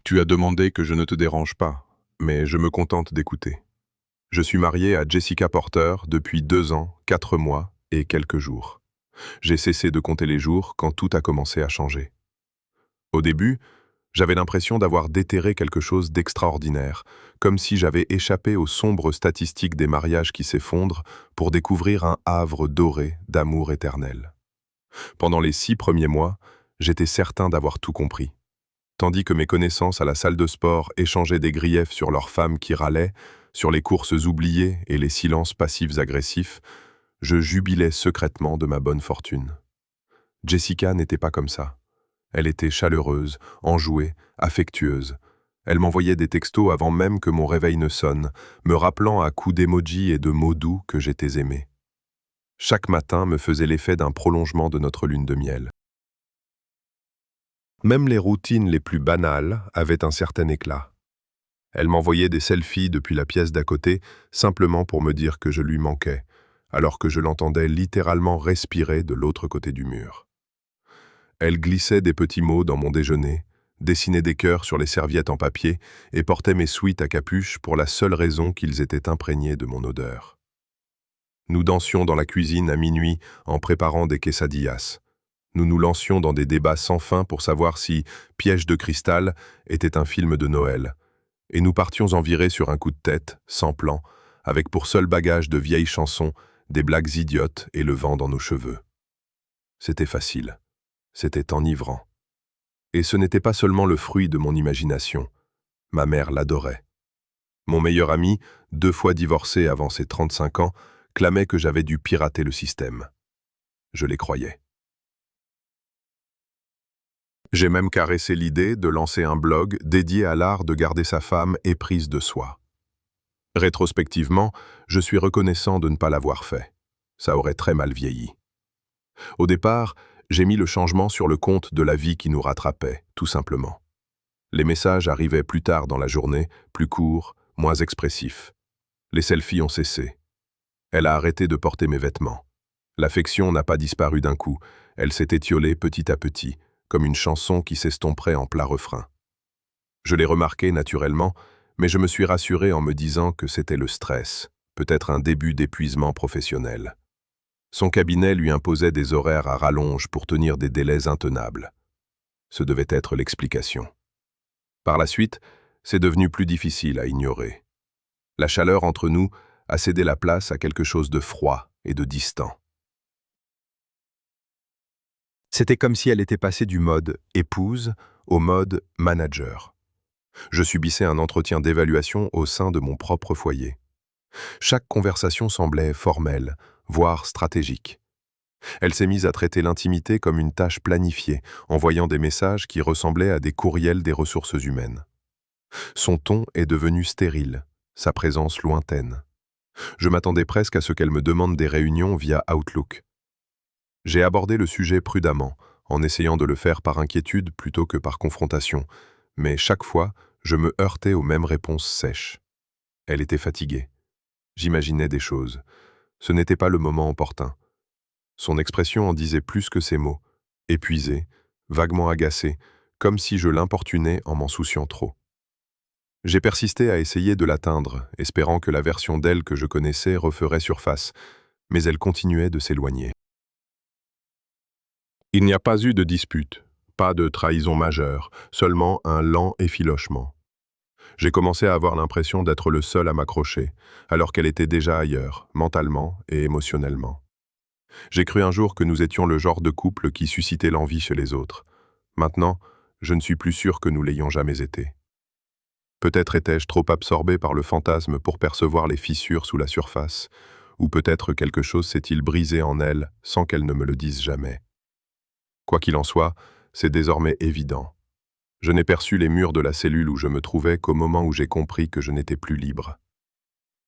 Tu as demandé que je ne te dérange pas, mais je me contente d'écouter. Je suis marié à Jessica Porter depuis 2 ans, 4 mois et quelques jours. J'ai cessé de compter les jours quand tout a commencé à changer. Au début, j'avais l'impression d'avoir déterré quelque chose d'extraordinaire, comme si j'avais échappé aux sombres statistiques des mariages qui s'effondrent pour découvrir un havre doré d'amour éternel. Pendant les 6 premiers mois, j'étais certain d'avoir tout compris. Tandis que mes connaissances à la salle de sport échangeaient des griefs sur leurs femmes qui râlaient, sur les courses oubliées et les silences passifs agressifs, je jubilais secrètement de ma bonne fortune. Jessica n'était pas comme ça. Elle était chaleureuse, enjouée, affectueuse. Elle m'envoyait des textos avant même que mon réveil ne sonne, me rappelant à coups d'émojis et de mots doux que j'étais aimé. Chaque matin me faisait l'effet d'un prolongement de notre lune de miel. Même les routines les plus banales avaient un certain éclat. Elle m'envoyait des selfies depuis la pièce d'à côté, simplement pour me dire que je lui manquais, alors que je l'entendais littéralement respirer de l'autre côté du mur. Elle glissait des petits mots dans mon déjeuner, dessinait des cœurs sur les serviettes en papier et portait mes sweats à capuche pour la seule raison qu'ils étaient imprégnés de mon odeur. Nous dansions dans la cuisine à minuit en préparant des quesadillas. Nous nous lancions dans des débats sans fin pour savoir si Piège de cristal était un film de Noël. Et nous partions en virée sur un coup de tête, sans plan, avec pour seul bagage de vieilles chansons, des blagues idiotes et le vent dans nos cheveux. C'était facile. C'était enivrant. Et ce n'était pas seulement le fruit de mon imagination. Ma mère l'adorait. Mon meilleur ami, 2 fois divorcé avant ses 35 ans, clamait que j'avais dû pirater le système. Je les croyais. J'ai même caressé l'idée de lancer un blog dédié à l'art de garder sa femme éprise de soi. Rétrospectivement, je suis reconnaissant de ne pas l'avoir fait. Ça aurait très mal vieilli. Au départ, j'ai mis le changement sur le compte de la vie qui nous rattrapait, tout simplement. Les messages arrivaient plus tard dans la journée, plus courts, moins expressifs. Les selfies ont cessé. Elle a arrêté de porter mes vêtements. L'affection n'a pas disparu d'un coup, elle s'est étiolée petit à petit, comme une chanson qui s'estomperait en plat refrain. Je l'ai remarqué naturellement, mais je me suis rassuré en me disant que c'était le stress, peut-être un début d'épuisement professionnel. Son cabinet lui imposait des horaires à rallonge pour tenir des délais intenables. Ce devait être l'explication. Par la suite, c'est devenu plus difficile à ignorer. La chaleur entre nous a cédé la place à quelque chose de froid et de distant. C'était comme si elle était passée du mode épouse au mode manager. Je subissais un entretien d'évaluation au sein de mon propre foyer. Chaque conversation semblait formelle, voire stratégique. Elle s'est mise à traiter l'intimité comme une tâche planifiée, envoyant des messages qui ressemblaient à des courriels des ressources humaines. Son ton est devenu stérile, sa présence lointaine. Je m'attendais presque à ce qu'elle me demande des réunions via Outlook. J'ai abordé le sujet prudemment, en essayant de le faire par inquiétude plutôt que par confrontation, mais chaque fois, je me heurtais aux mêmes réponses sèches. Elle était fatiguée. J'imaginais des choses. Ce n'était pas le moment opportun. Son expression en disait plus que ses mots, épuisée, vaguement agacée, comme si je l'importunais en m'en souciant trop. J'ai persisté à essayer de l'atteindre, espérant que la version d'elle que je connaissais referait surface, mais elle continuait de s'éloigner. Il n'y a pas eu de dispute, pas de trahison majeure, seulement un lent effilochement. J'ai commencé à avoir l'impression d'être le seul à m'accrocher, alors qu'elle était déjà ailleurs, mentalement et émotionnellement. J'ai cru un jour que nous étions le genre de couple qui suscitait l'envie chez les autres. Maintenant, je ne suis plus sûr que nous l'ayons jamais été. Peut-être étais-je trop absorbé par le fantasme pour percevoir les fissures sous la surface, ou peut-être quelque chose s'est-il brisé en elle sans qu'elle ne me le dise jamais. Quoi qu'il en soit, c'est désormais évident. Je n'ai perçu les murs de la cellule où je me trouvais qu'au moment où j'ai compris que je n'étais plus libre.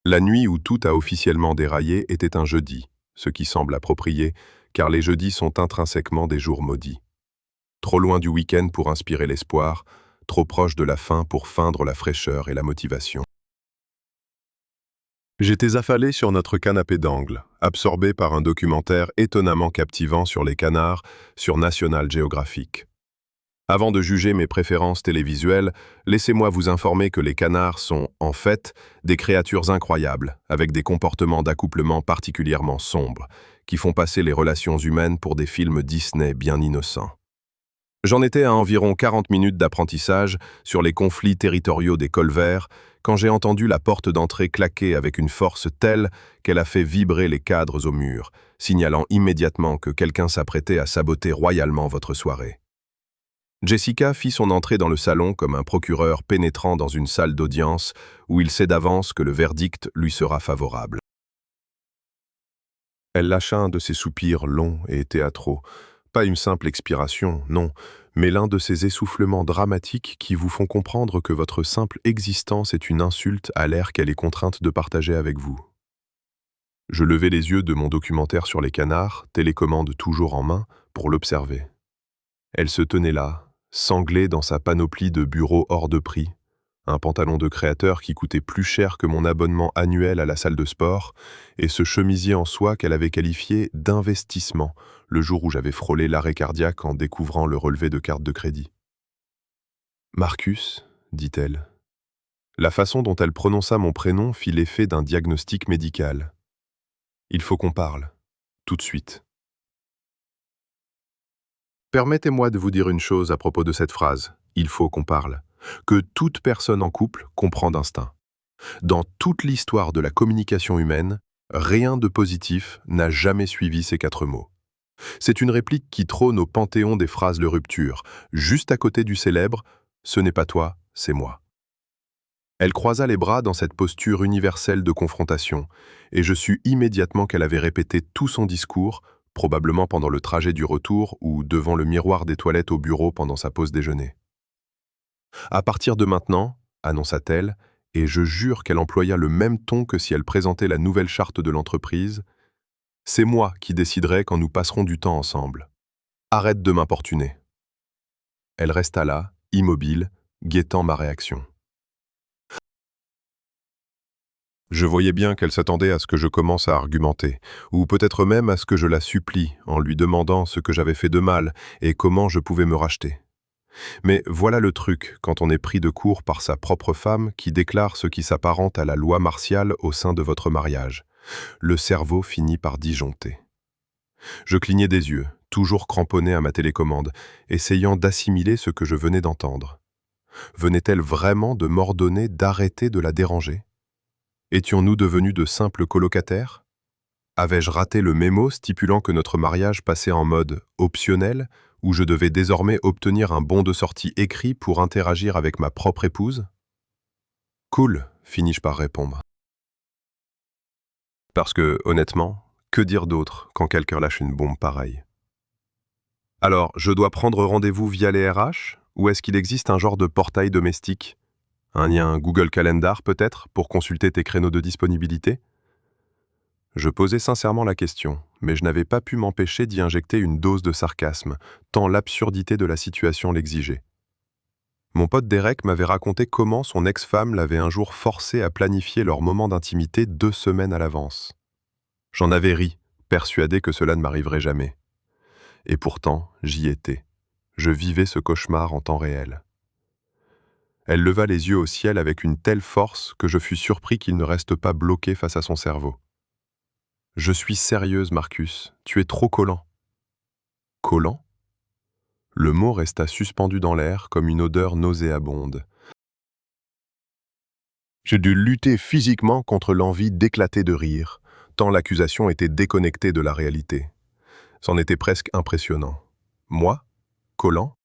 La nuit où tout a officiellement déraillé était un jeudi, ce qui semble approprié, car les jeudis sont intrinsèquement des jours maudits. Trop loin du week-end pour inspirer l'espoir, trop proche de la fin pour feindre la fraîcheur et la motivation. J'étais affalé sur notre canapé d'angle, absorbé par un documentaire étonnamment captivant sur les canards sur National Geographic. Avant de juger mes préférences télévisuelles, laissez-moi vous informer que les canards sont, en fait, des créatures incroyables, avec des comportements d'accouplement particulièrement sombres, qui font passer les relations humaines pour des films Disney bien innocents. J'en étais à environ 40 minutes d'apprentissage sur les conflits territoriaux des colverts quand j'ai entendu la porte d'entrée claquer avec une force telle qu'elle a fait vibrer les cadres au mur, signalant immédiatement que quelqu'un s'apprêtait à saboter royalement votre soirée. Jessica fit son entrée dans le salon comme un procureur pénétrant dans une salle d'audience où il sait d'avance que le verdict lui sera favorable. Elle lâcha un de ses soupirs longs et théâtraux. Pas une simple expiration, non, mais l'un de ces essoufflements dramatiques qui vous font comprendre que votre simple existence est une insulte à l'air qu'elle est contrainte de partager avec vous. Je levai les yeux de mon documentaire sur les canards, télécommande toujours en main, pour l'observer. Elle se tenait là, sanglée dans sa panoplie de bureaux hors de prix, un pantalon de créateur qui coûtait plus cher que mon abonnement annuel à la salle de sport, et ce chemisier en soie qu'elle avait qualifié d'investissement le jour où j'avais frôlé l'arrêt cardiaque en découvrant le relevé de carte de crédit. « Marcus », dit-elle. La façon dont elle prononça mon prénom fit l'effet d'un diagnostic médical. « Il faut qu'on parle, tout de suite. » Permettez-moi de vous dire une chose à propos de cette phrase, « il faut qu'on parle », que toute personne en couple comprend d'instinct. Dans toute l'histoire de la communication humaine, rien de positif n'a jamais suivi ces 4 mots. C'est une réplique qui trône au panthéon des phrases de rupture, juste à côté du célèbre « ce n'est pas toi, c'est moi ». Elle croisa les bras dans cette posture universelle de confrontation, et je sus immédiatement qu'elle avait répété tout son discours, probablement pendant le trajet du retour ou devant le miroir des toilettes au bureau pendant sa pause déjeuner. « À partir de maintenant, annonça-t-elle, et je jure qu'elle employa le même ton que si elle présentait la nouvelle charte de l'entreprise, c'est moi qui déciderai quand nous passerons du temps ensemble. Arrête de m'importuner. » Elle resta là, immobile, guettant ma réaction. Je voyais bien qu'elle s'attendait à ce que je commence à argumenter, ou peut-être même à ce que je la supplie en lui demandant ce que j'avais fait de mal et comment je pouvais me racheter. Mais voilà le truc quand on est pris de court par sa propre femme qui déclare ce qui s'apparente à la loi martiale au sein de votre mariage. Le cerveau finit par disjoncter. Je clignais des yeux, toujours cramponné à ma télécommande, essayant d'assimiler ce que je venais d'entendre. Venait-elle vraiment de m'ordonner d'arrêter de la déranger ? Étions-nous devenus de simples colocataires ? Avais-je raté le mémo stipulant que notre mariage passait en mode optionnel, où je devais désormais obtenir un bon de sortie écrit pour interagir avec ma propre épouse ? Cool, finis-je par répondre. Parce que, honnêtement, que dire d'autre quand quelqu'un lâche une bombe pareille ? Alors, je dois prendre rendez-vous via les RH, ou est-ce qu'il existe un genre de portail domestique ? Un lien Google Calendar peut-être, pour consulter tes créneaux de disponibilité ? Je posais sincèrement la question, mais je n'avais pas pu m'empêcher d'y injecter une dose de sarcasme, tant l'absurdité de la situation l'exigeait. Mon pote Derek m'avait raconté comment son ex-femme l'avait un jour forcé à planifier leur moment d'intimité 2 semaines à l'avance. J'en avais ri, persuadé que cela ne m'arriverait jamais. Et pourtant, j'y étais. Je vivais ce cauchemar en temps réel. Elle leva les yeux au ciel avec une telle force que je fus surpris qu'il ne reste pas bloqué face à son cerveau. « Je suis sérieuse, Marcus, tu es trop collant. » « Collant ?» Le mot resta suspendu dans l'air comme une odeur nauséabonde. J'ai dû lutter physiquement contre l'envie d'éclater de rire, tant l'accusation était déconnectée de la réalité. C'en était presque impressionnant. Moi, collant ?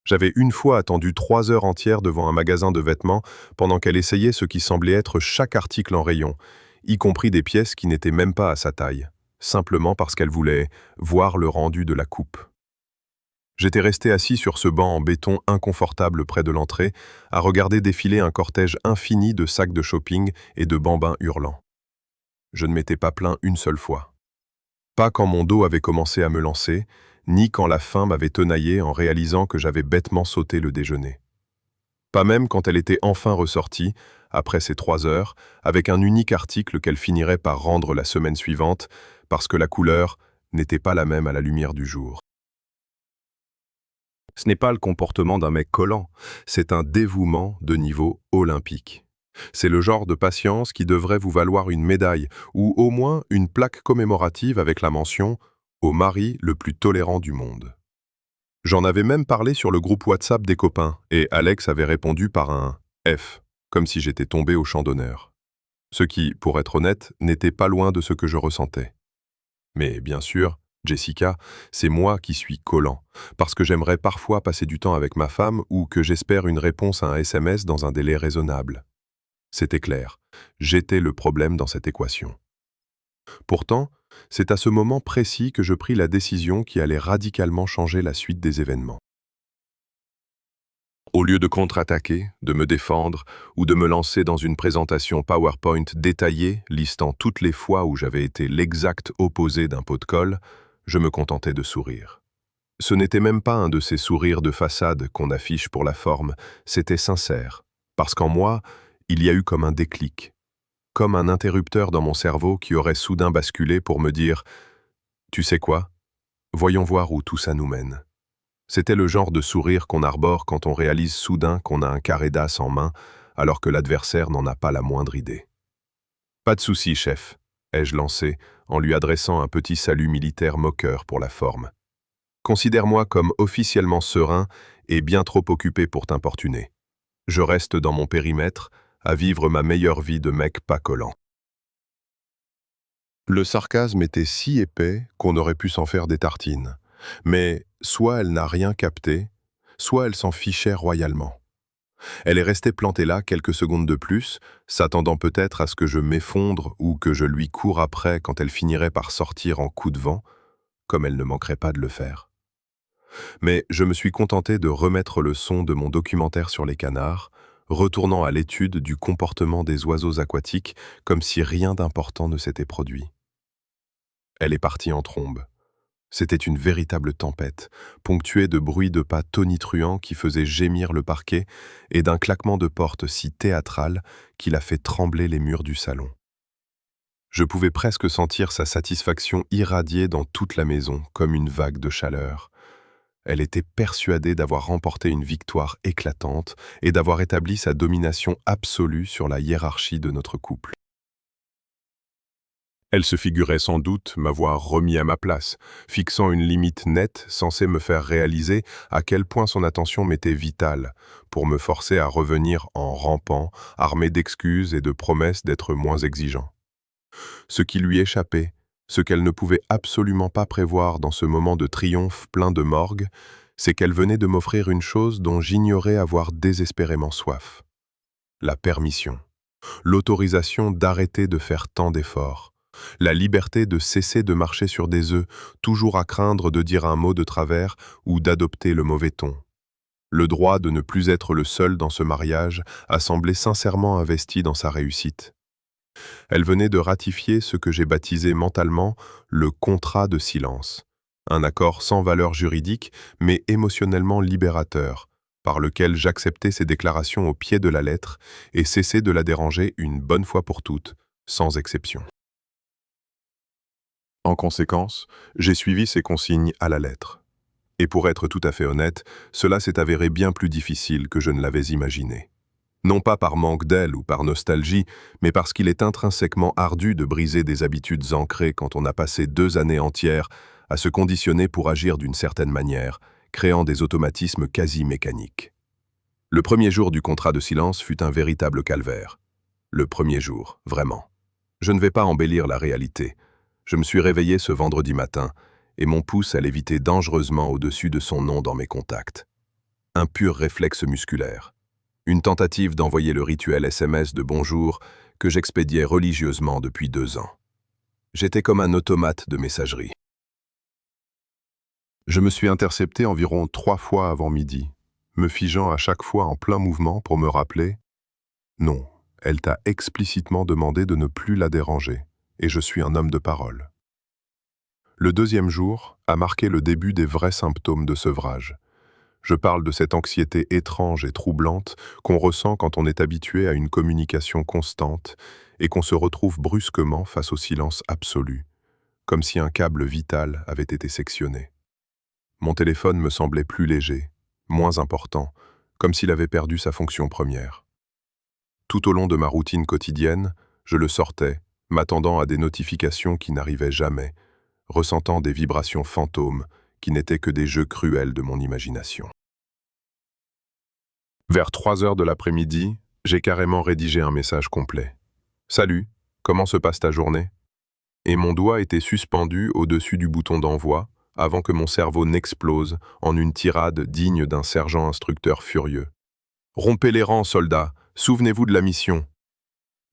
J'avais une fois attendu 3 heures entières devant un magasin de vêtements pendant qu'elle essayait ce qui semblait être chaque article en rayon, y compris des pièces qui n'étaient même pas à sa taille, simplement parce qu'elle voulait voir le rendu de la coupe. J'étais resté assis sur ce banc en béton inconfortable près de l'entrée, à regarder défiler un cortège infini de sacs de shopping et de bambins hurlants. Je ne m'étais pas plaint une seule fois. Pas quand mon dos avait commencé à me lancer, ni quand la faim m'avait tenaillé en réalisant que j'avais bêtement sauté le déjeuner. Pas même quand elle était enfin ressortie, après ces 3 heures, avec un unique article qu'elle finirait par rendre la semaine suivante, parce que la couleur n'était pas la même à la lumière du jour. Ce n'est pas le comportement d'un mec collant, c'est un dévouement de niveau olympique. C'est le genre de patience qui devrait vous valoir une médaille ou au moins une plaque commémorative avec la mention « Au mari le plus tolérant du monde ». J'en avais même parlé sur le groupe WhatsApp des copains et Alex avait répondu par un F, comme si j'étais tombé au champ d'honneur. Ce qui, pour être honnête, n'était pas loin de ce que je ressentais. Mais bien sûr, Jessica, c'est moi qui suis collant, parce que j'aimerais parfois passer du temps avec ma femme ou que j'espère une réponse à un SMS dans un délai raisonnable. C'était clair, j'étais le problème dans cette équation. Pourtant, c'est à ce moment précis que je pris la décision qui allait radicalement changer la suite des événements. Au lieu de contre-attaquer, de me défendre ou de me lancer dans une présentation PowerPoint détaillée listant toutes les fois où j'avais été l'exact opposé d'un pot de colle, je me contentais de sourire. Ce n'était même pas un de ces sourires de façade qu'on affiche pour la forme, c'était sincère, parce qu'en moi, il y a eu comme un déclic, comme un interrupteur dans mon cerveau qui aurait soudain basculé pour me dire « Tu sais quoi? Voyons voir où tout ça nous mène. » C'était le genre de sourire qu'on arbore quand on réalise soudain qu'on a un carré d'as en main, alors que l'adversaire n'en a pas la moindre idée. « Pas de souci, chef », ai-je lancé, en lui adressant un petit salut militaire moqueur pour la forme. « Considère-moi comme officiellement serein et bien trop occupé pour t'importuner. Je reste dans mon périmètre, à vivre ma meilleure vie de mec pas collant. » Le sarcasme était si épais qu'on aurait pu s'en faire des tartines. Mais soit elle n'a rien capté, soit elle s'en fichait royalement. Elle est restée plantée là quelques secondes de plus, s'attendant peut-être à ce que je m'effondre ou que je lui cours après quand elle finirait par sortir en coup de vent, comme elle ne manquerait pas de le faire. Mais je me suis contenté de remettre le son de mon documentaire sur les canards, retournant à l'étude du comportement des oiseaux aquatiques comme si rien d'important ne s'était produit. Elle est partie en trombe. C'était une véritable tempête, ponctuée de bruits de pas tonitruants qui faisaient gémir le parquet et d'un claquement de porte si théâtral qu'il a fait trembler les murs du salon. Je pouvais presque sentir sa satisfaction irradier dans toute la maison comme une vague de chaleur. Elle était persuadée d'avoir remporté une victoire éclatante et d'avoir établi sa domination absolue sur la hiérarchie de notre couple. Elle se figurait sans doute m'avoir remis à ma place, fixant une limite nette censée me faire réaliser à quel point son attention m'était vitale, pour me forcer à revenir en rampant, armé d'excuses et de promesses d'être moins exigeant. Ce qui lui échappait, ce qu'elle ne pouvait absolument pas prévoir dans ce moment de triomphe plein de morgue, c'est qu'elle venait de m'offrir une chose dont j'ignorais avoir désespérément soif. La permission, l'autorisation d'arrêter de faire tant d'efforts, la liberté de cesser de marcher sur des œufs, toujours à craindre de dire un mot de travers ou d'adopter le mauvais ton. Le droit de ne plus être le seul dans ce mariage a semblé sincèrement investi dans sa réussite. Elle venait de ratifier ce que j'ai baptisé mentalement le contrat de silence, un accord sans valeur juridique mais émotionnellement libérateur, par lequel j'acceptais ses déclarations au pied de la lettre et cessais de la déranger une bonne fois pour toutes, sans exception. En conséquence, j'ai suivi ces consignes à la lettre. Et pour être tout à fait honnête, cela s'est avéré bien plus difficile que je ne l'avais imaginé. Non pas par manque d'elle ou par nostalgie, mais parce qu'il est intrinsèquement ardu de briser des habitudes ancrées quand on a passé 2 années entières à se conditionner pour agir d'une certaine manière, créant des automatismes quasi mécaniques. Le premier jour du contrat de silence fut un véritable calvaire. Le premier jour, vraiment. Je ne vais pas embellir la réalité. Je me suis réveillé ce vendredi matin et mon pouce a lévité dangereusement au-dessus de son nom dans mes contacts. Un pur réflexe musculaire. Une tentative d'envoyer le rituel SMS de bonjour que j'expédiais religieusement depuis 2 ans. J'étais comme un automate de messagerie. Je me suis intercepté environ 3 fois avant midi, me figeant à chaque fois en plein mouvement pour me rappeler « Non, elle t'a explicitement demandé de ne plus la déranger, et je suis un homme de parole. » Le deuxième jour a marqué le début des vrais symptômes de sevrage. Je parle de cette anxiété étrange et troublante qu'on ressent quand on est habitué à une communication constante et qu'on se retrouve brusquement face au silence absolu, comme si un câble vital avait été sectionné. Mon téléphone me semblait plus léger, moins important, comme s'il avait perdu sa fonction première. Tout au long de ma routine quotidienne, je le sortais, m'attendant à des notifications qui n'arrivaient jamais, ressentant des vibrations fantômes qui n'étaient que des jeux cruels de mon imagination. Vers 3 heures de l'après-midi, j'ai carrément rédigé un message complet. « Salut, comment se passe ta journée ?» Et mon doigt était suspendu au-dessus du bouton d'envoi avant que mon cerveau n'explose en une tirade digne d'un sergent instructeur furieux. « Rompez les rangs, soldats, souvenez-vous de la mission !»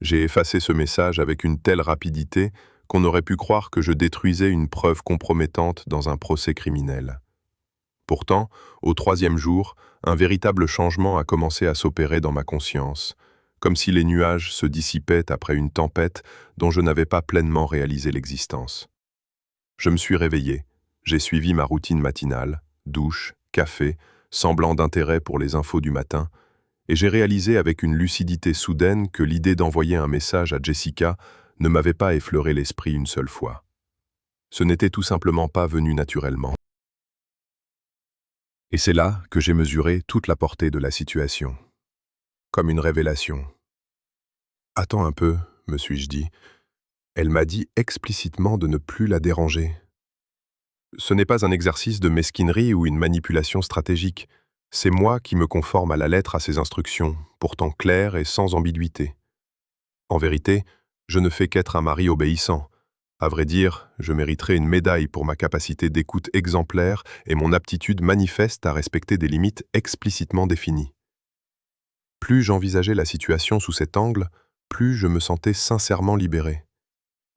J'ai effacé ce message avec une telle rapidité qu'on aurait pu croire que je détruisais une preuve compromettante dans un procès criminel. Pourtant, au 3e jour, un véritable changement a commencé à s'opérer dans ma conscience, comme si les nuages se dissipaient après une tempête dont je n'avais pas pleinement réalisé l'existence. Je me suis réveillé, j'ai suivi ma routine matinale, douche, café, semblant d'intérêt pour les infos du matin, et j'ai réalisé avec une lucidité soudaine que l'idée d'envoyer un message à Jessica ne m'avait pas effleuré l'esprit une seule fois. Ce n'était tout simplement pas venu naturellement. Et c'est là que j'ai mesuré toute la portée de la situation. Comme une révélation. « Attends un peu », me suis-je dit. Elle m'a dit explicitement de ne plus la déranger. Ce n'est pas un exercice de mesquinerie ou une manipulation stratégique. C'est moi qui me conforme à la lettre à ses instructions, pourtant claires et sans ambiguïté. En vérité, je ne fais qu'être un mari obéissant. À vrai dire, je mériterais une médaille pour ma capacité d'écoute exemplaire et mon aptitude manifeste à respecter des limites explicitement définies. Plus j'envisageais la situation sous cet angle, plus je me sentais sincèrement libéré.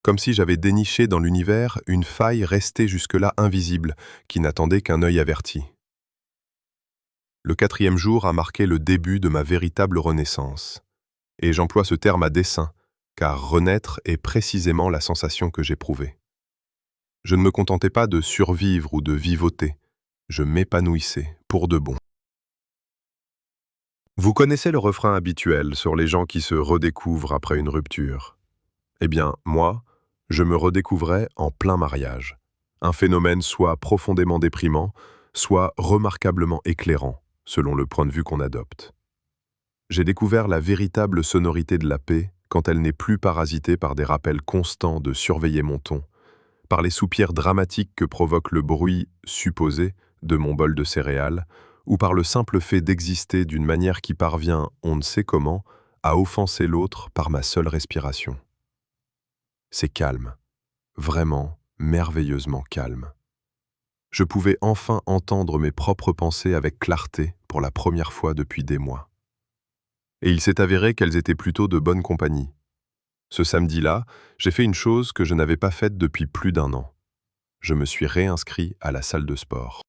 Comme si j'avais déniché dans l'univers une faille restée jusque-là invisible, qui n'attendait qu'un œil averti. Le 4e jour a marqué le début de ma véritable renaissance. Et j'emploie ce terme à dessein, car renaître est précisément la sensation que j'éprouvais. Je ne me contentais pas de survivre ou de vivoter, je m'épanouissais pour de bon. Vous connaissez le refrain habituel sur les gens qui se redécouvrent après une rupture. Eh bien, moi, je me redécouvrais en plein mariage. Un phénomène soit profondément déprimant, soit remarquablement éclairant, selon le point de vue qu'on adopte. J'ai découvert la véritable sonorité de la paix quand elle n'est plus parasitée par des rappels constants de surveiller mon ton, par les soupirs dramatiques que provoque le bruit supposé de mon bol de céréales, ou par le simple fait d'exister d'une manière qui parvient, on ne sait comment, à offenser l'autre par ma seule respiration. C'est calme, vraiment merveilleusement calme. Je pouvais enfin entendre mes propres pensées avec clarté pour la première fois depuis des mois. Et il s'est avéré qu'elles étaient plutôt de bonne compagnie. Ce samedi-là, j'ai fait une chose que je n'avais pas faite depuis plus d'1 an. Je me suis réinscrit à la salle de sport.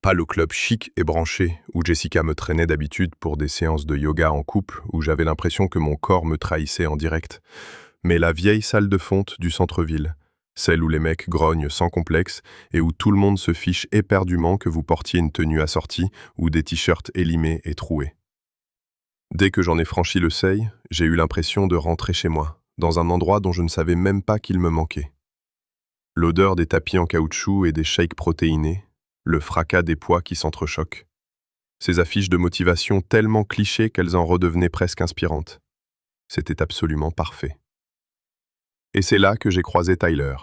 Pas le club chic et branché où Jessica me traînait d'habitude pour des séances de yoga en couple où j'avais l'impression que mon corps me trahissait en direct, mais la vieille salle de fonte du centre-ville, celle où les mecs grognent sans complexe et où tout le monde se fiche éperdument que vous portiez une tenue assortie ou des t-shirts élimés et troués. Dès que j'en ai franchi le seuil, j'ai eu l'impression de rentrer chez moi, dans un endroit dont je ne savais même pas qu'il me manquait. L'odeur des tapis en caoutchouc et des shakes protéinés, le fracas des poids qui s'entrechoquent. Ces affiches de motivation tellement clichés qu'elles en redevenaient presque inspirantes. C'était absolument parfait. Et c'est là que j'ai croisé Tyler,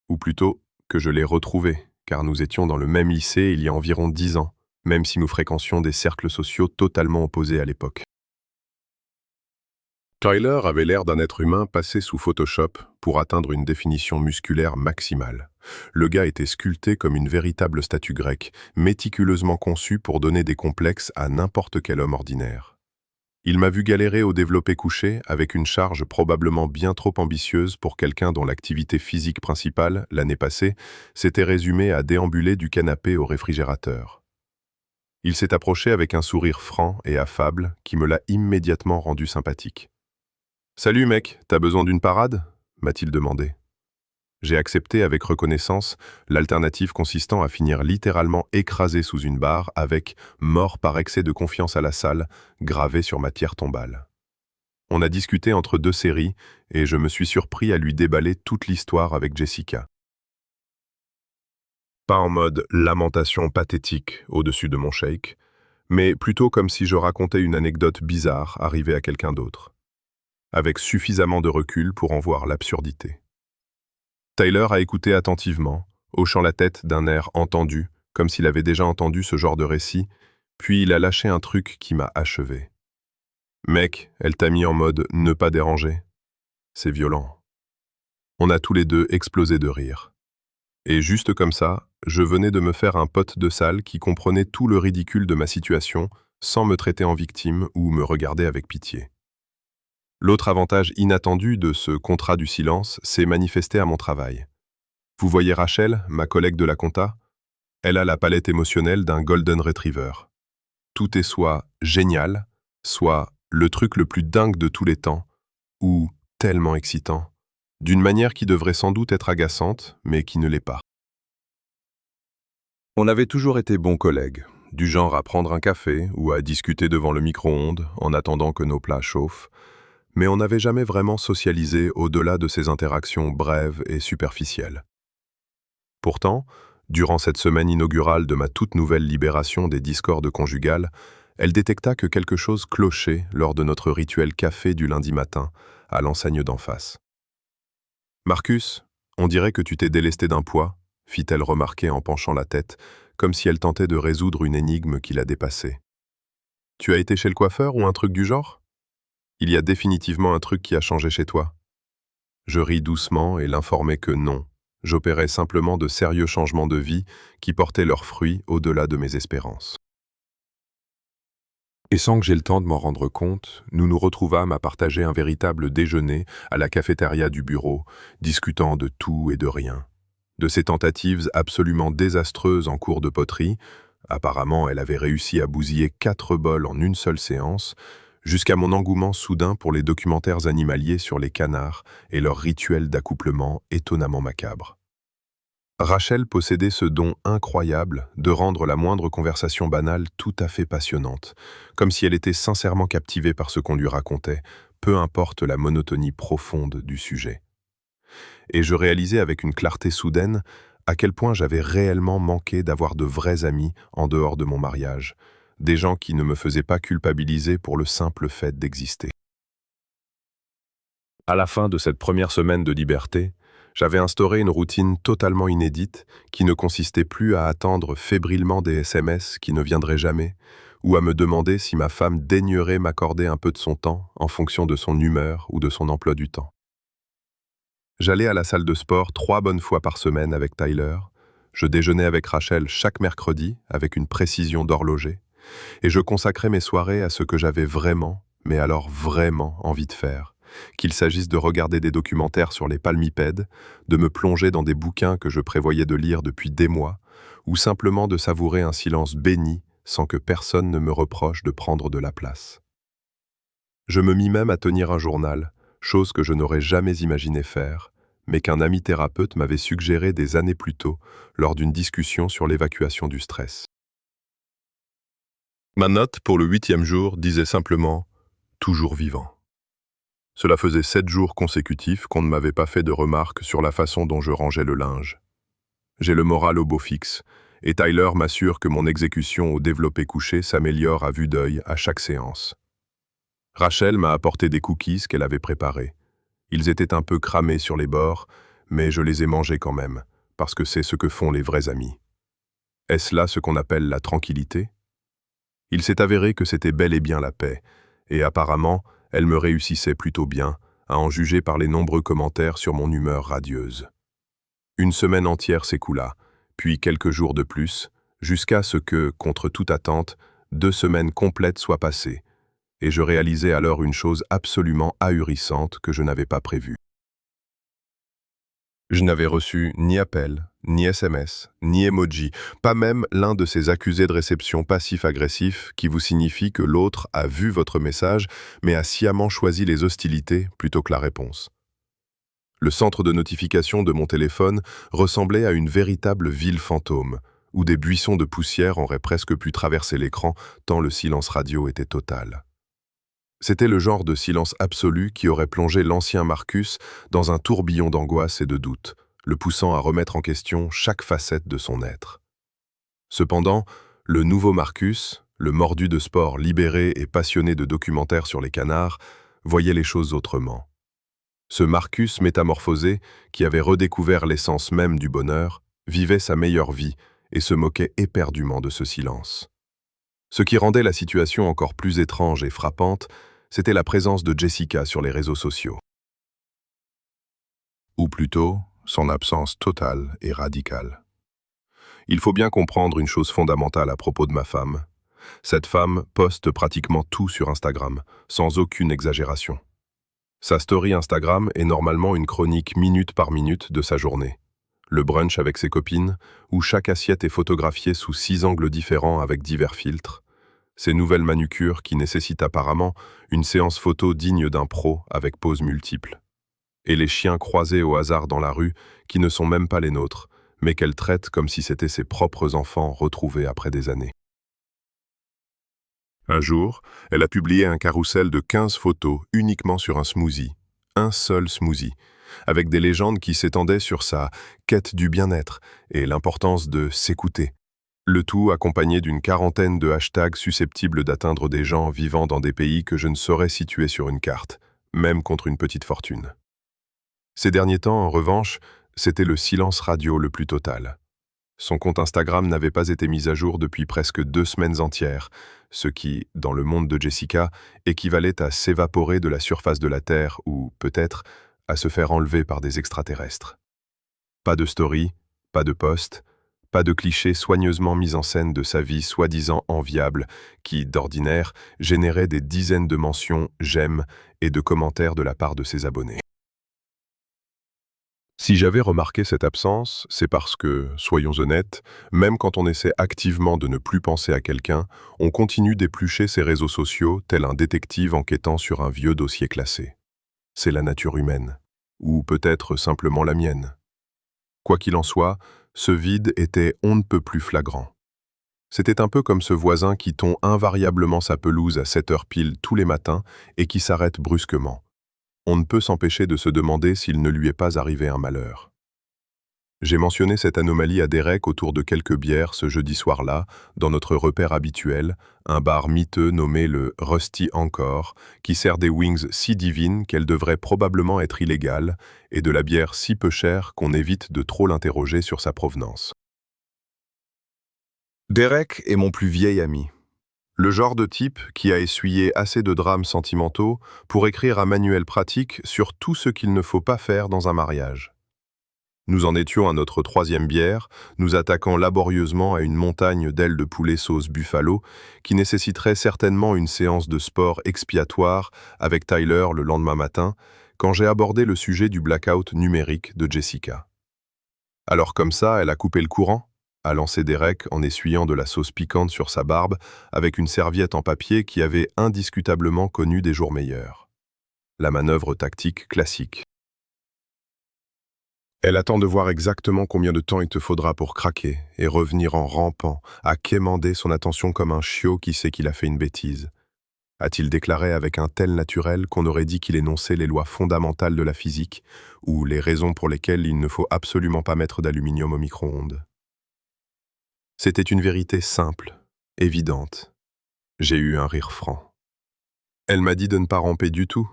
ou plutôt que je l'ai retrouvé, car nous étions dans le même lycée il y a environ 10 ans, même si nous fréquentions des cercles sociaux totalement opposés à l'époque. Tyler avait l'air d'un être humain passé sous Photoshop pour atteindre une définition musculaire maximale. Le gars était sculpté comme une véritable statue grecque, méticuleusement conçue pour donner des complexes à n'importe quel homme ordinaire. Il m'a vu galérer au développé couché avec une charge probablement bien trop ambitieuse pour quelqu'un dont l'activité physique principale, l'année passée, s'était résumée à déambuler du canapé au réfrigérateur. Il s'est approché avec un sourire franc et affable qui me l'a immédiatement rendu sympathique. « Salut mec, t'as besoin d'une parade ?» m'a-t-il demandé. J'ai accepté avec reconnaissance l'alternative consistant à finir littéralement écrasé sous une barre avec « mort par excès de confiance à la salle » gravé sur ma pierre tombale. On a discuté entre 2 séries et je me suis surpris à lui déballer toute l'histoire avec Jessica. Pas en mode lamentation pathétique au-dessus de mon shake, mais plutôt comme si je racontais une anecdote bizarre arrivée à quelqu'un d'autre, avec suffisamment de recul pour en voir l'absurdité. Tyler a écouté attentivement, hochant la tête d'un air entendu, comme s'il avait déjà entendu ce genre de récit, puis il a lâché un truc qui m'a achevé. Mec, elle t'a mis en mode « ne pas déranger ». C'est violent. On a tous les deux explosé de rire. Et juste comme ça, je venais de me faire un pote de salle qui comprenait tout le ridicule de ma situation sans me traiter en victime ou me regarder avec pitié. L'autre avantage inattendu de ce contrat du silence s'est manifesté à mon travail. Vous voyez Rachel, ma collègue de la compta? Elle a la palette émotionnelle d'un golden retriever. Tout est soit génial, soit le truc le plus dingue de tous les temps, ou tellement excitant, d'une manière qui devrait sans doute être agaçante, mais qui ne l'est pas. On avait toujours été bons collègues, du genre à prendre un café ou à discuter devant le micro-ondes en attendant que nos plats chauffent, mais on n'avait jamais vraiment socialisé au-delà de ces interactions brèves et superficielles. Pourtant, durant cette semaine inaugurale de ma toute nouvelle libération des discordes conjugales, elle détecta que quelque chose clochait lors de notre rituel café du lundi matin, à l'enseigne d'en face. « Marcus, on dirait que tu t'es délesté d'un poids », fit-elle remarquer en penchant la tête, comme si elle tentait de résoudre une énigme qui la dépassait. « Tu as été chez le coiffeur ou un truc du genre ? Il y a définitivement un truc qui a changé chez toi. » Je ris doucement et l'informai que non, j'opérais simplement de sérieux changements de vie qui portaient leurs fruits au-delà de mes espérances. Et sans que j'aie le temps de m'en rendre compte, nous nous retrouvâmes à partager un véritable déjeuner à la cafétéria du bureau, discutant de tout et de rien. De ces tentatives absolument désastreuses en cours de poterie, apparemment elle avait réussi à bousiller 4 bols en une seule séance, jusqu'à mon engouement soudain pour les documentaires animaliers sur les canards et leurs rituels d'accouplement étonnamment macabres. Rachel possédait ce don incroyable de rendre la moindre conversation banale tout à fait passionnante, comme si elle était sincèrement captivée par ce qu'on lui racontait, peu importe la monotonie profonde du sujet. Et je réalisais avec une clarté soudaine à quel point j'avais réellement manqué d'avoir de vrais amis en dehors de mon mariage, des gens qui ne me faisaient pas culpabiliser pour le simple fait d'exister. À la fin de cette première semaine de liberté, j'avais instauré une routine totalement inédite qui ne consistait plus à attendre fébrilement des SMS qui ne viendraient jamais, ou à me demander si ma femme daignerait m'accorder un peu de son temps en fonction de son humeur ou de son emploi du temps. J'allais à la salle de sport 3 bonnes fois par semaine avec Tyler, je déjeunais avec Rachel chaque mercredi avec une précision d'horloger, et je consacrais mes soirées à ce que j'avais vraiment, mais alors vraiment envie de faire. Qu'il s'agisse de regarder des documentaires sur les palmipèdes, de me plonger dans des bouquins que je prévoyais de lire depuis des mois, ou simplement de savourer un silence béni sans que personne ne me reproche de prendre de la place. Je me mis même à tenir un journal, chose que je n'aurais jamais imaginé faire, mais qu'un ami thérapeute m'avait suggéré des années plus tôt lors d'une discussion sur l'évacuation du stress. Ma note pour le 8e jour disait simplement « toujours vivant ». Cela faisait 7 jours consécutifs qu'on ne m'avait pas fait de remarques sur la façon dont je rangeais le linge. J'ai le moral au beau fixe, et Tyler m'assure que mon exécution au développé couché s'améliore à vue d'œil à chaque séance. Rachel m'a apporté des cookies qu'elle avait préparés. Ils étaient un peu cramés sur les bords, mais je les ai mangés quand même, parce que c'est ce que font les vrais amis. Est-ce là ce qu'on appelle la tranquillité ? Il s'est avéré que c'était bel et bien la paix, et apparemment, elle me réussissait plutôt bien, à en juger par les nombreux commentaires sur mon humeur radieuse. Une semaine entière s'écoula, puis quelques jours de plus, jusqu'à ce que, contre toute attente, 2 semaines complètes soient passées, et je réalisais alors une chose absolument ahurissante que je n'avais pas prévue. Je n'avais reçu ni appel, ni SMS, ni emoji, pas même l'un de ces accusés de réception passif-agressif qui vous signifie que l'autre a vu votre message, mais a sciemment choisi les hostilités plutôt que la réponse. Le centre de notification de mon téléphone ressemblait à une véritable ville fantôme, où des buissons de poussière auraient presque pu traverser l'écran tant le silence radio était total. C'était le genre de silence absolu qui aurait plongé l'ancien Marcus dans un tourbillon d'angoisse et de doute, le poussant à remettre en question chaque facette de son être. Cependant, le nouveau Marcus, le mordu de sport libéré et passionné de documentaires sur les canards, voyait les choses autrement. Ce Marcus métamorphosé, qui avait redécouvert l'essence même du bonheur, vivait sa meilleure vie et se moquait éperdument de ce silence. Ce qui rendait la situation encore plus étrange et frappante, c'était la présence de Jessica sur les réseaux sociaux. Ou plutôt, son absence totale et radicale. Il faut bien comprendre une chose fondamentale à propos de ma femme. Cette femme poste pratiquement tout sur Instagram, sans aucune exagération. Sa story Instagram est normalement une chronique minute par minute de sa journée. Le brunch avec ses copines, où chaque assiette est photographiée sous 6 angles différents avec divers filtres. Ses nouvelles manucures qui nécessitent apparemment une séance photo digne d'un pro avec poses multiples. Et les chiens croisés au hasard dans la rue qui ne sont même pas les nôtres, mais qu'elle traite comme si c'étaient ses propres enfants retrouvés après des années. Un jour, elle a publié un carrousel de 15 photos uniquement sur un smoothie, un seul smoothie, avec des légendes qui s'étendaient sur sa quête du bien-être et l'importance de s'écouter. Le tout accompagné d'une quarantaine de hashtags susceptibles d'atteindre des gens vivant dans des pays que je ne saurais situer sur une carte, même contre une petite fortune. Ces derniers temps, en revanche, c'était le silence radio le plus total. Son compte Instagram n'avait pas été mis à jour depuis presque 2 semaines entières, ce qui, dans le monde de Jessica, équivalait à s'évaporer de la surface de la Terre ou, peut-être, à se faire enlever par des extraterrestres. Pas de story, pas de post, pas de clichés soigneusement mis en scène de sa vie soi-disant enviable, qui, d'ordinaire, générait des dizaines de mentions, j'aime et de commentaires de la part de ses abonnés. Si j'avais remarqué cette absence, c'est parce que, soyons honnêtes, même quand on essaie activement de ne plus penser à quelqu'un, on continue d'éplucher ses réseaux sociaux tel un détective enquêtant sur un vieux dossier classé. C'est la nature humaine, ou peut-être simplement la mienne. Quoi qu'il en soit, ce vide était on ne peut plus flagrant. C'était un peu comme ce voisin qui tond invariablement sa pelouse à 7 heures pile tous les matins et qui s'arrête brusquement. On ne peut s'empêcher de se demander s'il ne lui est pas arrivé un malheur. J'ai mentionné cette anomalie à Derek autour de quelques bières ce jeudi soir-là, dans notre repère habituel, un bar miteux nommé le Rusty Encore, qui sert des wings si divines qu'elles devraient probablement être illégales, et de la bière si peu chère qu'on évite de trop l'interroger sur sa provenance. Derek est mon plus vieil ami. Le genre de type qui a essuyé assez de drames sentimentaux pour écrire un manuel pratique sur tout ce qu'il ne faut pas faire dans un mariage. Nous en étions à notre 3e bière, nous attaquant laborieusement à une montagne d'ailes de poulet sauce buffalo qui nécessiterait certainement une séance de sport expiatoire avec Tyler le lendemain matin, quand j'ai abordé le sujet du blackout numérique de Jessica. Alors comme ça, elle a coupé le courant ? A lancé Derek en essuyant de la sauce piquante sur sa barbe avec une serviette en papier qui avait indiscutablement connu des jours meilleurs. La manœuvre tactique classique. Elle attend de voir exactement combien de temps il te faudra pour craquer et revenir en rampant, à quémander son attention comme un chiot qui sait qu'il a fait une bêtise. A-t-il déclaré avec un tel naturel qu'on aurait dit qu'il énonçait les lois fondamentales de la physique ou les raisons pour lesquelles il ne faut absolument pas mettre d'aluminium au micro-ondes. C'était une vérité simple, évidente. J'ai eu un rire franc. Elle m'a dit de ne pas ramper du tout.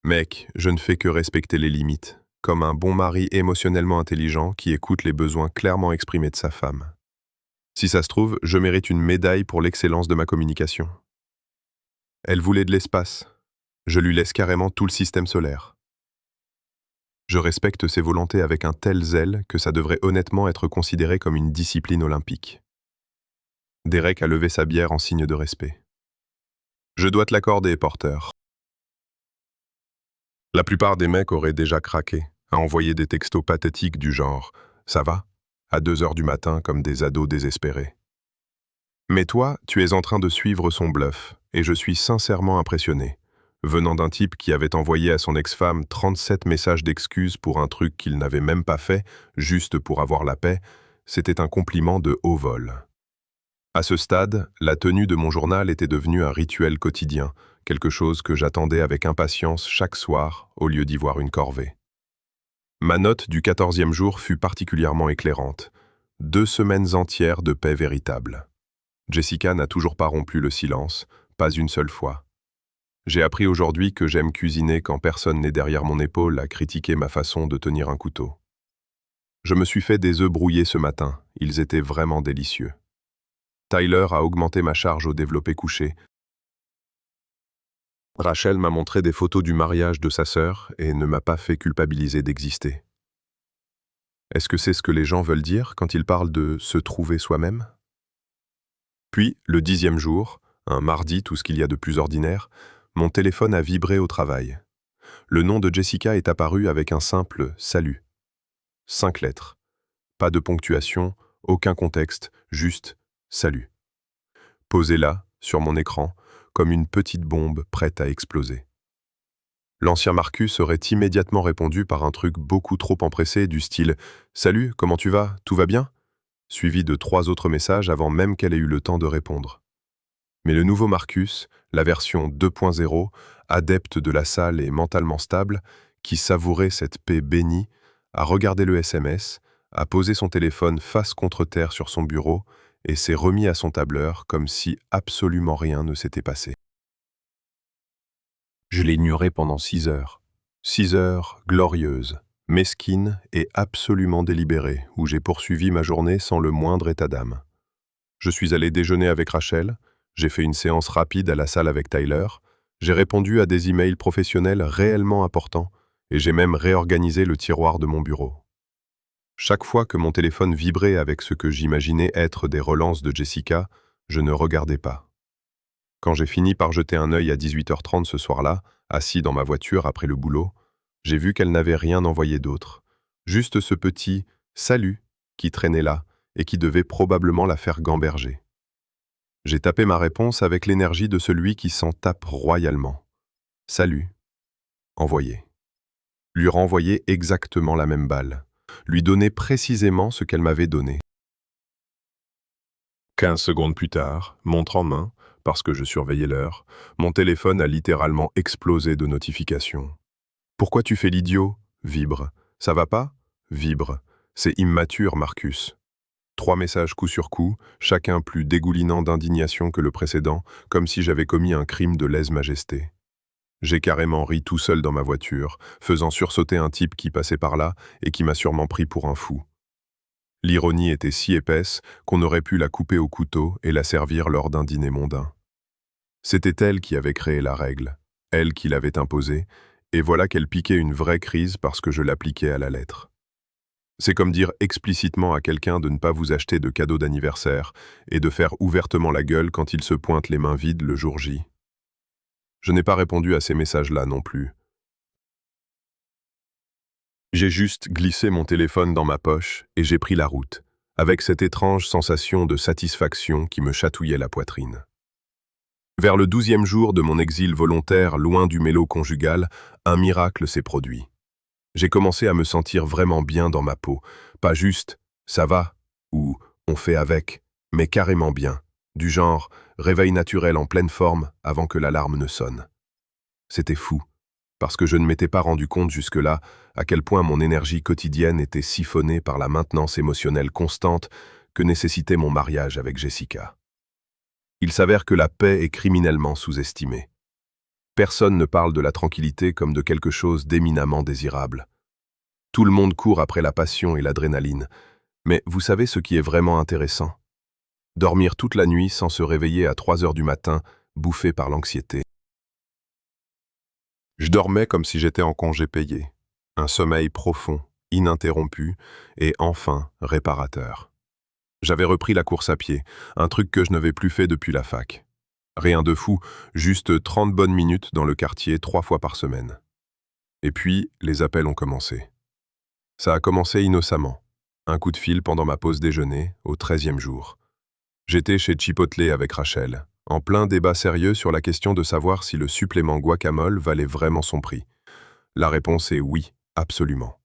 Mec, je ne fais que respecter les limites, comme un bon mari émotionnellement intelligent qui écoute les besoins clairement exprimés de sa femme. Si ça se trouve, je mérite une médaille pour l'excellence de ma communication. Elle voulait de l'espace. Je lui laisse carrément tout le système solaire. Je respecte ses volontés avec un tel zèle que ça devrait honnêtement être considéré comme une discipline olympique. Derek a levé sa bière en signe de respect. Je dois te l'accorder, Porter. La plupart des mecs auraient déjà craqué, à envoyer des textos pathétiques du genre « Ça va ?» à 2 heures du matin comme des ados désespérés. Mais toi, tu es en train de suivre son bluff, et je suis sincèrement impressionné. Venant d'un type qui avait envoyé à son ex-femme 37 messages d'excuses pour un truc qu'il n'avait même pas fait, juste pour avoir la paix, c'était un compliment de haut vol. À ce stade, la tenue de mon journal était devenue un rituel quotidien, quelque chose que j'attendais avec impatience chaque soir au lieu d'y voir une corvée. Ma note du 14e jour fut particulièrement éclairante. 2 semaines entières de paix véritable. Jessica n'a toujours pas rompu le silence, pas une seule fois. J'ai appris aujourd'hui que j'aime cuisiner quand personne n'est derrière mon épaule à critiquer ma façon de tenir un couteau. Je me suis fait des œufs brouillés ce matin, ils étaient vraiment délicieux. Tyler a augmenté ma charge au développé couché. Rachel m'a montré des photos du mariage de sa sœur et ne m'a pas fait culpabiliser d'exister. Est-ce que c'est ce que les gens veulent dire quand ils parlent de se trouver soi-même? Puis, le 10e jour, un mardi, tout ce qu'il y a de plus ordinaire, mon téléphone a vibré au travail. Le nom de Jessica est apparu avec un simple « salut ». 5 lettres. Pas de ponctuation, aucun contexte, juste « salut ». Posé là, sur mon écran, comme une petite bombe prête à exploser. L'ancien Marcus aurait immédiatement répondu par un truc beaucoup trop empressé du style « Salut, comment tu vas? Tout va bien ?» suivi de 3 autres messages avant même qu'elle ait eu le temps de répondre. Mais le nouveau Marcus, la version 2.0, adepte de la salle et mentalement stable, qui savourait cette paix bénie, a regardé le SMS, a posé son téléphone face contre terre sur son bureau et s'est remis à son tableur comme si absolument rien ne s'était passé. Je l'ai ignoré pendant 6 heures. 6 heures glorieuses, mesquines et absolument délibérées, où j'ai poursuivi ma journée sans le moindre état d'âme. Je suis allé déjeuner avec Rachel, j'ai fait une séance rapide à la salle avec Tyler, j'ai répondu à des emails professionnels réellement importants et j'ai même réorganisé le tiroir de mon bureau. Chaque fois que mon téléphone vibrait avec ce que j'imaginais être des relances de Jessica, je ne regardais pas. Quand j'ai fini par jeter un œil à 18h30 ce soir-là, assis dans ma voiture après le boulot, j'ai vu qu'elle n'avait rien envoyé d'autre, juste ce petit « salut » qui traînait là et qui devait probablement la faire gamberger. J'ai tapé ma réponse avec l'énergie de celui qui s'en tape royalement. « Salut ». Envoyer. Lui renvoyer exactement la même balle. Lui donner précisément ce qu'elle m'avait donné. 15 secondes plus tard, montre en main, parce que je surveillais l'heure, mon téléphone a littéralement explosé de notifications. « Pourquoi tu fais l'idiot ?» Vibre. « Ça va pas ?» Vibre. « C'est immature, Marcus. » 3 messages coup sur coup, chacun plus dégoulinant d'indignation que le précédent, comme si j'avais commis un crime de lèse-majesté. J'ai carrément ri tout seul dans ma voiture, faisant sursauter un type qui passait par là et qui m'a sûrement pris pour un fou. L'ironie était si épaisse qu'on aurait pu la couper au couteau et la servir lors d'un dîner mondain. C'était elle qui avait créé la règle, elle qui l'avait imposée, et voilà qu'elle piquait une vraie crise parce que je l'appliquais à la lettre. C'est comme dire explicitement à quelqu'un de ne pas vous acheter de cadeau d'anniversaire et de faire ouvertement la gueule quand il se pointe les mains vides le jour J. Je n'ai pas répondu à ces messages-là non plus. J'ai juste glissé mon téléphone dans ma poche et j'ai pris la route, avec cette étrange sensation de satisfaction qui me chatouillait la poitrine. Vers le 12e jour de mon exil volontaire loin du mélo conjugal, un miracle s'est produit. J'ai commencé à me sentir vraiment bien dans ma peau, pas juste « ça va » ou « on fait avec », mais carrément bien, du genre réveil naturel en pleine forme avant que l'alarme ne sonne. C'était fou, parce que je ne m'étais pas rendu compte jusque-là à quel point mon énergie quotidienne était siphonnée par la maintenance émotionnelle constante que nécessitait mon mariage avec Jessica. Il s'avère que la paix est criminellement sous-estimée. Personne ne parle de la tranquillité comme de quelque chose d'éminemment désirable. Tout le monde court après la passion et l'adrénaline, mais vous savez ce qui est vraiment intéressant? Dormir toute la nuit sans se réveiller à 3 heures du matin, bouffé par l'anxiété. Je dormais comme si j'étais en congé payé. Un sommeil profond, ininterrompu et enfin réparateur. J'avais repris la course à pied, un truc que je n'avais plus fait depuis la fac. Rien de fou, juste 30 bonnes minutes dans le quartier 3 fois par semaine. Et puis, les appels ont commencé. Ça a commencé innocemment. Un coup de fil pendant ma pause déjeuner, au 13e jour. J'étais chez Chipotle avec Rachel, en plein débat sérieux sur la question de savoir si le supplément guacamole valait vraiment son prix. La réponse est oui, absolument.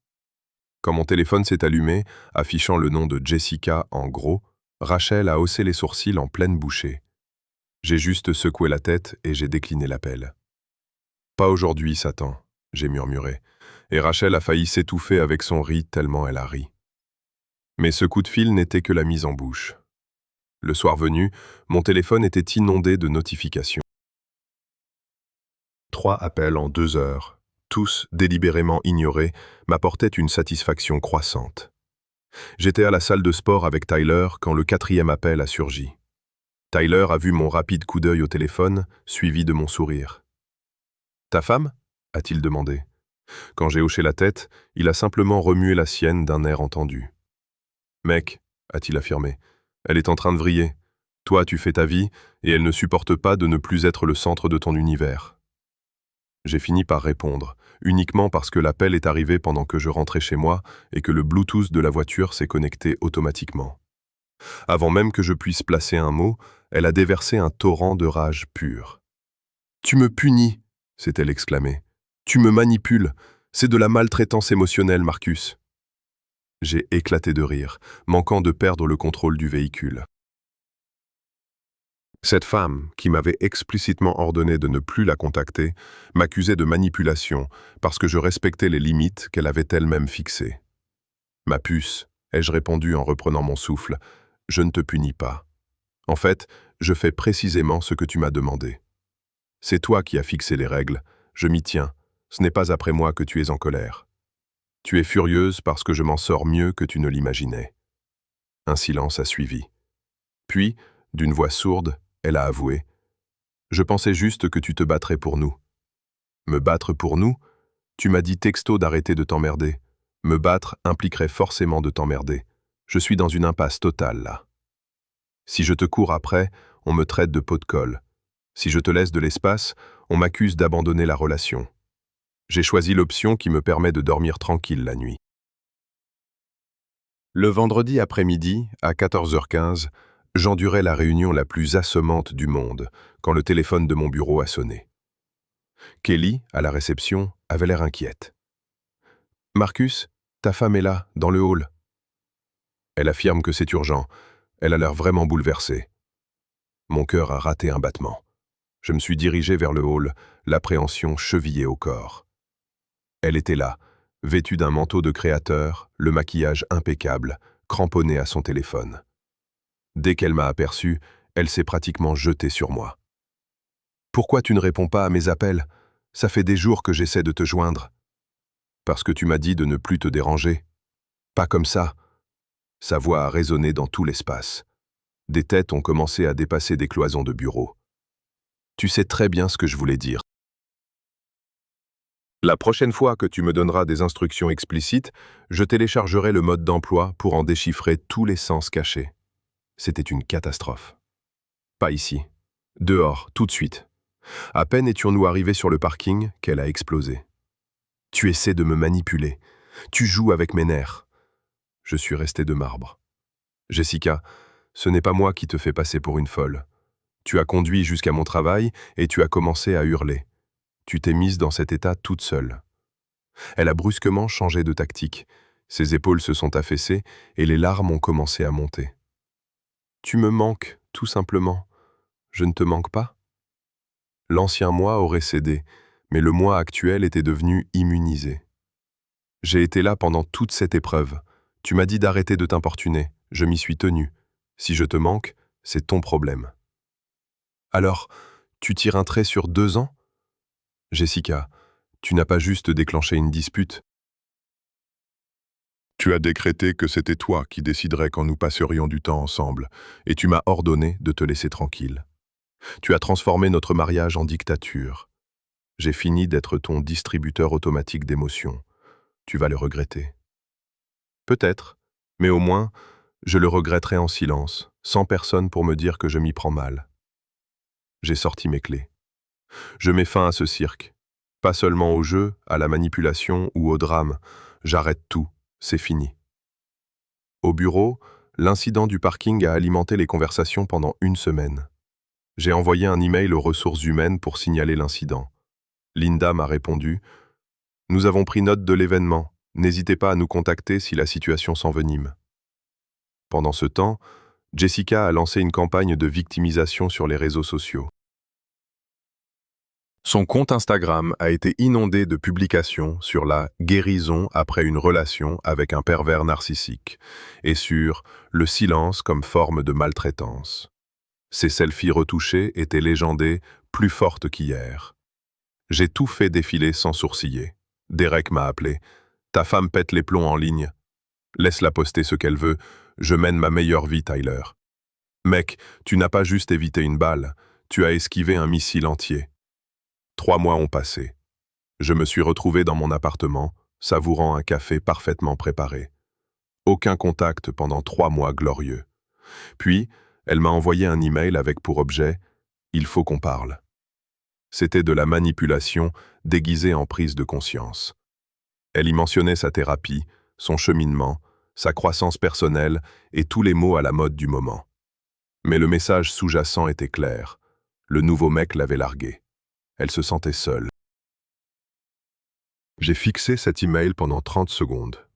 Quand mon téléphone s'est allumé, affichant le nom de Jessica en gros, Rachel a haussé les sourcils en pleine bouchée. J'ai juste secoué la tête et j'ai décliné l'appel. Pas aujourd'hui, Satan. j'ai murmuré, et Rachel a failli s'étouffer avec son riz tellement elle a ri. Mais ce coup de fil n'était que la mise en bouche. Le soir venu, mon téléphone était inondé de notifications. 3 appels en 2 heures, tous délibérément ignorés, m'apportaient une satisfaction croissante. J'étais à la salle de sport avec Tyler quand le 4e appel a surgi. Tyler a vu mon rapide coup d'œil au téléphone, suivi de mon sourire. « Ta femme » a-t-il demandé. Quand j'ai hoché la tête, il a simplement remué la sienne d'un air entendu. « Mec » a-t-il affirmé, « elle est en train de vriller. Toi, tu fais ta vie, et elle ne supporte pas de ne plus être le centre de ton univers. » J'ai fini par répondre, uniquement parce que l'appel est arrivé pendant que je rentrais chez moi et que le Bluetooth de la voiture s'est connecté automatiquement. Avant même que je puisse placer un mot, elle a déversé un torrent de rage pure. « Tu me punis !» s'est-elle exclamée. « Tu me manipules. C'est de la maltraitance émotionnelle, Marcus. » J'ai éclaté de rire, manquant de perdre le contrôle du véhicule. Cette femme, qui m'avait explicitement ordonné de ne plus la contacter, m'accusait de manipulation parce que je respectais les limites qu'elle avait elle-même fixées. « Ma puce », ai-je répondu en reprenant mon souffle, « je ne te punis pas. En fait, je fais précisément ce que tu m'as demandé. C'est toi qui as fixé les règles, je m'y tiens, ce n'est pas après moi que tu es en colère. Tu es furieuse parce que je m'en sors mieux que tu ne l'imaginais. » Un silence a suivi. Puis, d'une voix sourde, elle a avoué. « Je pensais juste que tu te battrais pour nous. » « Me battre pour nous ? Tu m'as dit texto d'arrêter de t'emmerder. Me battre impliquerait forcément de t'emmerder. Je suis dans une impasse totale, là. Si je te cours après, on me traite de pot de colle. Si je te laisse de l'espace, on m'accuse d'abandonner la relation. J'ai choisi l'option qui me permet de dormir tranquille la nuit. » Le vendredi après-midi, à 14h15, j'endurais la réunion la plus assommante du monde quand le téléphone de mon bureau a sonné. Kelly, à la réception, avait l'air inquiète. « Marcus, ta femme est là, dans le hall. » Elle affirme que c'est urgent. Elle a l'air vraiment bouleversée. Mon cœur a raté un battement. Je me suis dirigé vers le hall, l'appréhension chevillée au corps. Elle était là, vêtue d'un manteau de créateur, le maquillage impeccable, cramponnée à son téléphone. Dès qu'elle m'a aperçu, elle s'est pratiquement jetée sur moi. « Pourquoi tu ne réponds pas à mes appels ? Ça fait des jours que j'essaie de te joindre. »« Parce que tu m'as dit de ne plus te déranger. »« Pas comme ça. » Sa voix a résonné dans tout l'espace. Des têtes ont commencé à dépasser des cloisons de bureau. « Tu sais très bien ce que je voulais dire. La prochaine fois que tu me donneras des instructions explicites, je téléchargerai le mode d'emploi pour en déchiffrer tous les sens cachés. » C'était une catastrophe. Pas ici. Dehors, tout de suite. À peine étions-nous arrivés sur le parking qu'elle a explosé. « Tu essaies de me manipuler. Tu joues avec mes nerfs. » Je suis resté de marbre. « Jessica, ce n'est pas moi qui te fais passer pour une folle. Tu as conduit jusqu'à mon travail et tu as commencé à hurler. Tu t'es mise dans cet état toute seule. » Elle a brusquement changé de tactique. Ses épaules se sont affaissées et les larmes ont commencé à monter. « Tu me manques, tout simplement. Je ne te manque pas ?» L'ancien moi aurait cédé, mais le moi actuel était devenu immunisé. « J'ai été là pendant toute cette épreuve. Tu m'as dit d'arrêter de t'importuner. Je m'y suis tenu. Si je te manque, c'est ton problème. » Alors, tu tires un trait sur 2 ans ? Jessica, tu n'as pas juste déclenché une dispute. Tu as décrété que c'était toi qui déciderais quand nous passerions du temps ensemble, et tu m'as ordonné de te laisser tranquille. Tu as transformé notre mariage en dictature. J'ai fini d'être ton distributeur automatique d'émotions. Tu vas le regretter. Peut-être, mais au moins, je le regretterai en silence, sans personne pour me dire que je m'y prends mal. J'ai sorti mes clés. Je mets fin à ce cirque. Pas seulement au jeu, à la manipulation ou au drame. J'arrête tout, c'est fini. Au bureau, l'incident du parking a alimenté les conversations pendant 1 semaine. J'ai envoyé un email aux ressources humaines pour signaler l'incident. Linda m'a répondu « Nous avons pris note de l'événement. N'hésitez pas à nous contacter si la situation s'envenime. » Pendant ce temps, Jessica a lancé une campagne de victimisation sur les réseaux sociaux. Son compte Instagram a été inondé de publications sur la guérison après une relation avec un pervers narcissique et sur le silence comme forme de maltraitance. Ses selfies retouchés étaient légendés, plus fortes qu'hier. J'ai tout fait défiler sans sourciller. Derek m'a appelé. Ta femme pète les plombs en ligne. Laisse-la poster ce qu'elle veut. Je mène ma meilleure vie, Tyler. Mec, tu n'as pas juste évité une balle, tu as esquivé un missile entier. 3 mois ont passé. Je me suis retrouvé dans mon appartement, savourant un café parfaitement préparé. Aucun contact pendant 3 mois glorieux. Puis, elle m'a envoyé un email avec pour objet « Il faut qu'on parle ». C'était de la manipulation déguisée en prise de conscience. Elle y mentionnait sa thérapie, son cheminement, sa croissance personnelle et tous les mots à la mode du moment. Mais le message sous-jacent était clair. Le nouveau mec l'avait larguée. Elle se sentait seule. J'ai fixé cet email pendant 30 secondes.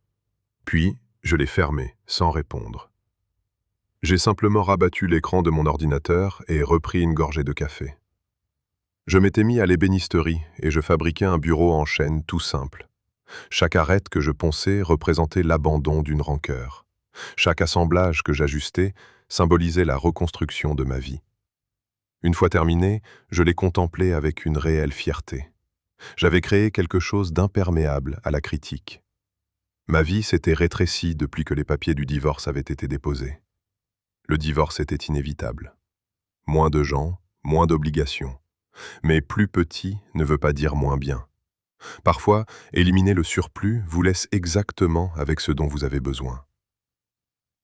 Puis, je l'ai fermé, sans répondre. J'ai simplement rabattu l'écran de mon ordinateur et repris une gorgée de café. Je m'étais mis à l'ébénisterie et je fabriquais un bureau en chêne tout simple. Chaque arête que je ponçais représentait l'abandon d'une rancœur. Chaque assemblage que j'ajustais symbolisait la reconstruction de ma vie. Une fois terminé, je les contemplais avec une réelle fierté. J'avais créé quelque chose d'imperméable à la critique. Ma vie s'était rétrécie depuis que les papiers du divorce avaient été déposés. Le divorce était inévitable. Moins de gens, moins d'obligations. Mais plus petit ne veut pas dire moins bien. Parfois, éliminer le surplus vous laisse exactement avec ce dont vous avez besoin.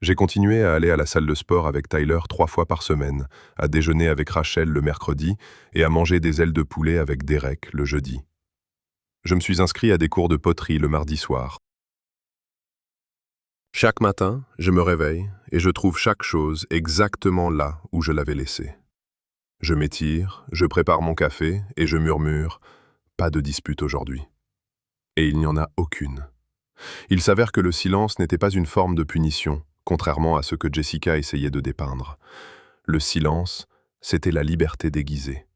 J'ai continué à aller à la salle de sport avec Tyler 3 fois par semaine, à déjeuner avec Rachel le mercredi et à manger des ailes de poulet avec Derek le jeudi. Je me suis inscrit à des cours de poterie le mardi soir. Chaque matin, je me réveille et je trouve chaque chose exactement là où je l'avais laissée. Je m'étire, je prépare mon café et je murmure « Pas de dispute aujourd'hui ». Et il n'y en a aucune. Il s'avère que le silence n'était pas une forme de punition, contrairement à ce que Jessica essayait de dépeindre. Le silence, c'était la liberté déguisée.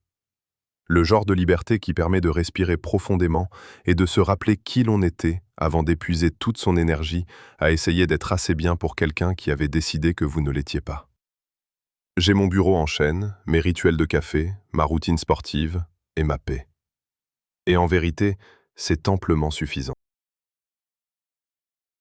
Le genre de liberté qui permet de respirer profondément et de se rappeler qui l'on était avant d'épuiser toute son énergie à essayer d'être assez bien pour quelqu'un qui avait décidé que vous ne l'étiez pas. J'ai mon bureau en chêne, mes rituels de café, ma routine sportive et ma paix. Et en vérité, c'est amplement suffisant.